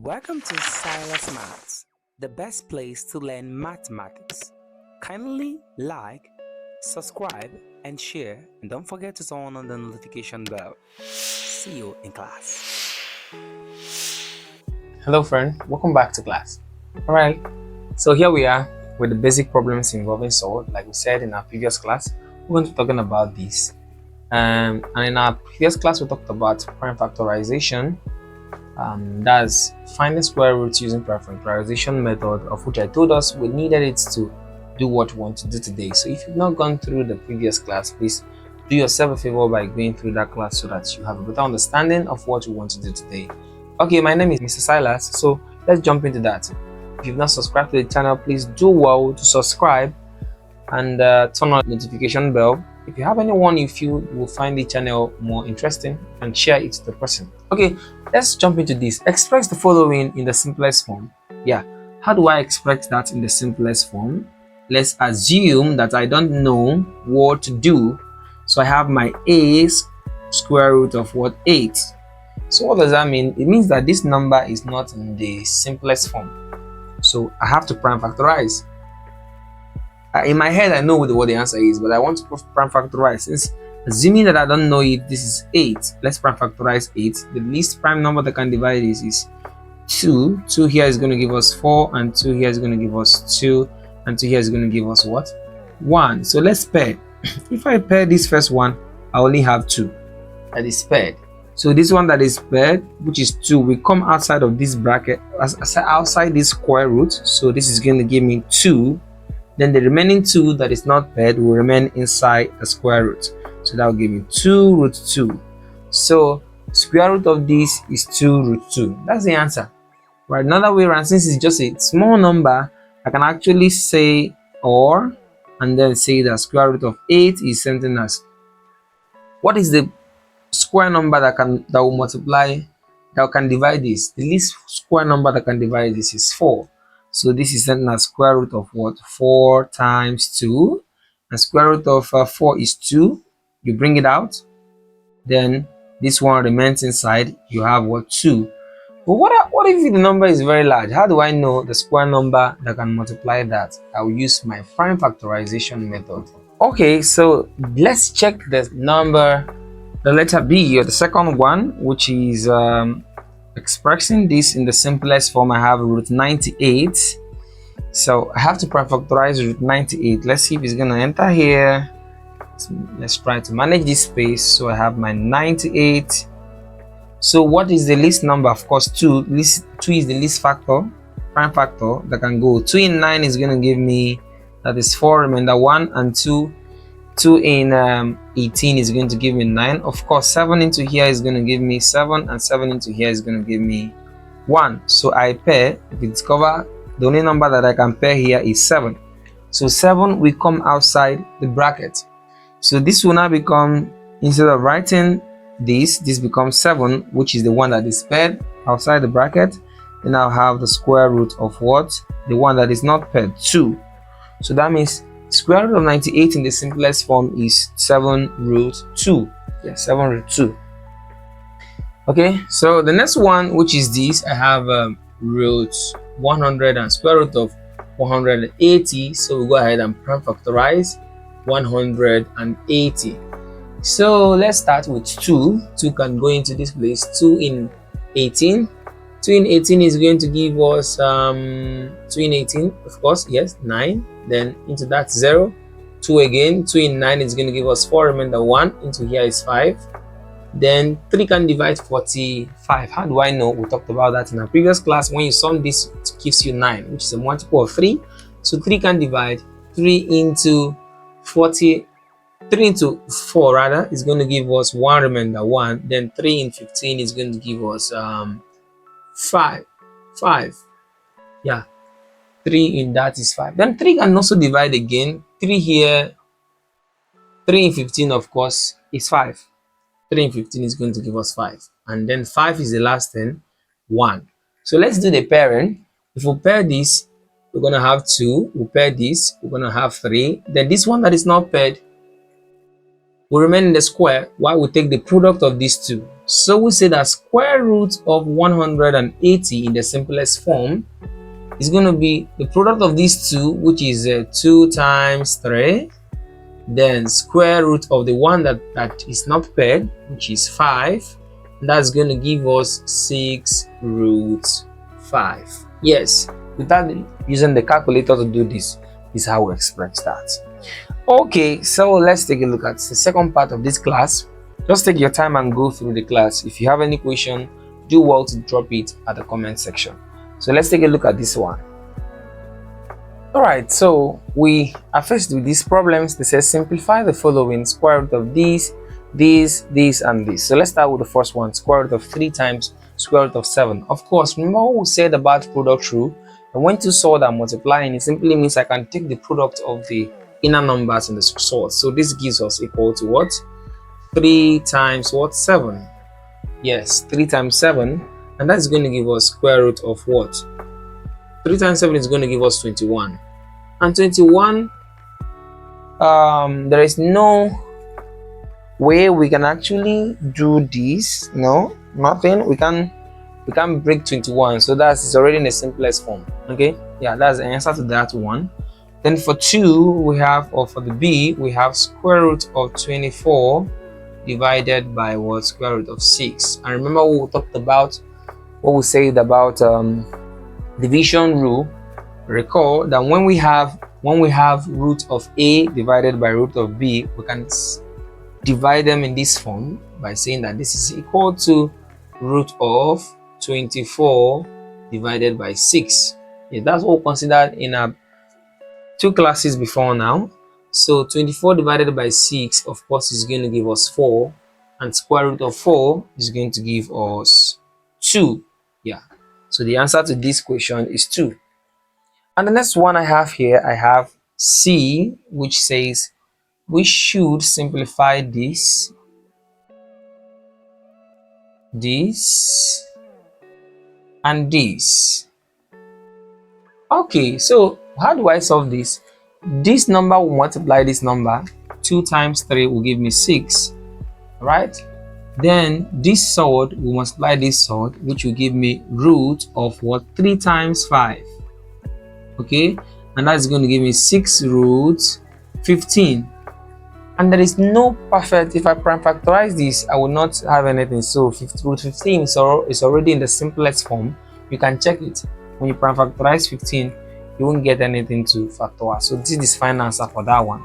Welcome to Silas Maths, the best place to learn mathematics. Kindly like, subscribe, and share, and don't forget to turn on the notification bell. See you in class. Hello friend, welcome back to class. Alright, so here we are with the basic problems involving surd. Like we said in our previous class, we're going to be talking about this. And in our previous class, we talked about prime factorization. That's finding square roots using prime factorization method, of which I told us we needed it to do what we want to do today. So if you've not gone through the previous class, please do yourself a favor by going through that class so that you have a better understanding of what we want to do today. Okay, my name is Mr. Silas, so let's jump into that. If you've not subscribed to the channel, please do well to subscribe and turn on the notification bell. If you have anyone you feel will find the channel more interesting, and share it to the person. Okay, let's jump into this. Express the following in the simplest form. Yeah, how do I express that in the simplest form? Let's assume that I don't know what to do, so I have my a square root of what, 8. So what does that mean? It means that this number is not in the simplest form, so I have to prime factorize. In my head, I know what the answer is, but I want to prime factorize. Since assuming that I don't know it, this is 8. Let's prime factorize 8. The least prime number that can divide this is 2. 2 here is going to give us 4, and 2 here is going to give us 2, and 2 here is going to give us what? 1. So let's pair. If I pair this first one, I only have 2. That is paired. So this one that is paired, which is 2, will come outside of this bracket, outside this square root. So this is going to give me 2. Then the remaining 2 that is not paired will remain inside the square root. So that will give me 2 root 2. So square root of this is 2 root 2. That's the answer. Right, another way around, since it's just a small number, I can actually say or, and then say that square root of 8 is something as, what is the square number that will multiply, that can divide this? The least square number that can divide this is 4. So this is something as square root of what? 4 times 2. And square root of 4 is 2. You bring it out. Then this one remains inside. You have what? 2. But what if the number is very large? How do I know the square number that can multiply that? I will use my prime factorization method. Okay, so let's check the number, the letter B, or the second one, which is expressing this in the simplest form. I have root 98. So I have to prime factorize root 98. Let's see if it's going to enter here. Let's try to manage this space. So I have my 98. So what is the least number? Of course, 2. 2 is the least factor, prime factor that can go. 2 in 9 is going to give me, that is 4, remainder 1, and 2 in 18 is going to give me 9. Of course, 7 into here is going to give me 7, and 7 into here is going to give me 1. So I pair. If you discover the only number that I can pair here is 7. So 7 will come outside the bracket. So this will now become, instead of writing this becomes 7, which is the one that is paired outside the bracket. Then I'll have the square root of what? The one that is not paired, 2. So that means square root of 98 in the simplest form is 7 root 2. Yeah, 7 root 2. Okay, so the next one, which is this, I have root 100 and square root of 180. So we go ahead and prime factorize 180. So let's start with 2. 2 can go into this place. 2 in 18. 2 in 18 is going to give us 2 in 18, of course, yes, 9. Then into that 0. 2 again. 2 in 9 is going to give us 4, remainder 1. Into here is 5. Then 3 can divide 45. How do I know? We talked about that in our previous class. When you sum this, it gives you 9, which is a multiple of 3. So 3 can divide. 3 into 40. 3 into 4 rather is going to give us 1, remainder 1. Then 3 in 15 is going to give us 5. Yeah, 3 in that is 5. Then 3 can also divide again. 3 here, 3 in 15 of course is 5. 3 in 15 is going to give us 5. And then 5 is the last thing, 1. So let's do the pairing. If we pair this, we're going to have 2. We pair this, we're going to have 3. Then this one that is not paired will remain in the square while we take the product of these two. So we say that square root of 180 in the simplest form is going to be the product of these two, which is 2 times 3, then square root of the one that is not paired, which is 5. That's going to give us 6 root 5. Yes, without using the calculator to do this is how we express that. Okay, so let's take a look at the second part of this class. Just take your time and go through the class. If you have any question, do well to drop it at the comment section. So let's take a look at this one. All right, so we are faced with these problems. They say simplify the following: square root of this, and this. So let's start with the first one: square root of 3 times square root of 7. Of course, remember what we said about product rule, and when two surds are multiplying, it simply means I can take the product of the inner numbers in the surds. So this gives us equal to what? 3 times what? 7. Yes, 3 times 7, and that's going to give us square root of what? 3 times 7 is going to give us 21. And 21, there is no way we can actually do this. No, nothing. We can't break 21. So that's already in the simplest form. Okay, yeah, that's the answer to that one. Then for 2, we have, or for the B, we have square root of 24 divided by what? Square root of 6. And remember what we talked about, what we said about division rule. Recall that when we have root of A divided by root of B, we can divide them in this form by saying that this is equal to root of 24 divided by 6. Yeah, that's what we considered in our 2 classes before now. So 24 divided by 6, of course, is going to give us 4, and square root of 4 is going to give us 2. Yeah, so the answer to this question is 2. And the next one I have here, I have C, which says we should simplify this, and this. Okay, so how do I solve this? This number will multiply this number. 2 times 3 will give me 6, right? Then this surd will multiply this surd, which will give me root of what? 3 times 5. Okay, and that's going to give me 6 root 15. And there is no perfect. If I prime factorize this, I will not have anything. So root 15 is already in the simplest form. You can check it. When you prime factorize 15, you won't get anything to factorize. So this is the final answer for that one.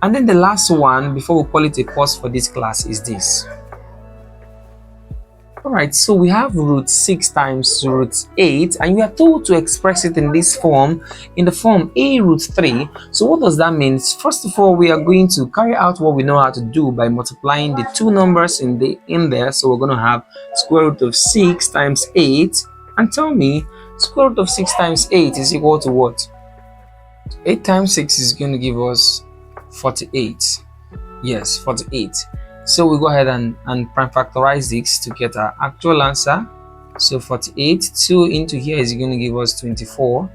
And then the last one, before we call it a pause for this class, is this. Alright, so we have root 6 times root 8, and we are told to express it in this form, in the form a root 3. So what does that mean? First of all, we are going to carry out what we know how to do by multiplying the two numbers in there. So we're going to have square root of 6 times 8, and tell me, square root of 6 times 8 is equal to what? 8 times 6 is going to give us 48. Yes, 48. So we go ahead and prime factorize this to get our actual answer. So 48, 2 into here is going to give us 24,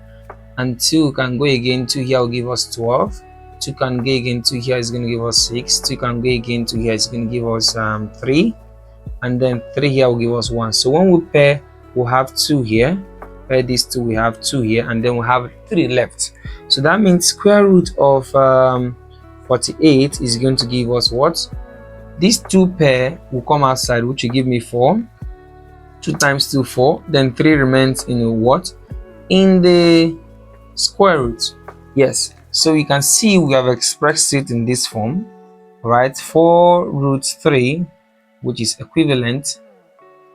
and 2 can go again, 2 here will give us 12, 2 can go again, 2 here is going to give us 6, 2 can go again, 2 here is going to give us 3, and then 3 here will give us 1. So when we pair, we'll have 2 here, pair these 2, we have 2 here, and then we'll have 3 left. So that means square root of 48 is going to give us what? These 2 pair will come outside, which will give me 4. 2 times 2, 4. Then 3 remains in what? In the square root. Yes. So you can see we have expressed it in this form, right? 4 root 3, which is equivalent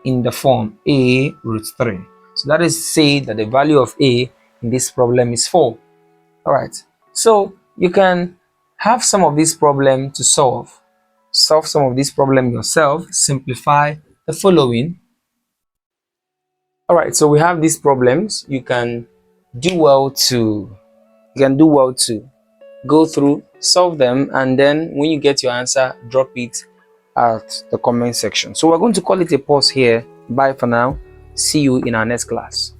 in the form a root 3. So that is say that the value of a in this problem is 4. All right. So you can have some of this problem to solve some of this problem yourself. Simplify the following. All right, so we have these problems. You can do well to go through, solve them, and then when you get your answer, drop it at the comment section. So we're going to call it a pause here. Bye for now. See you in our next class.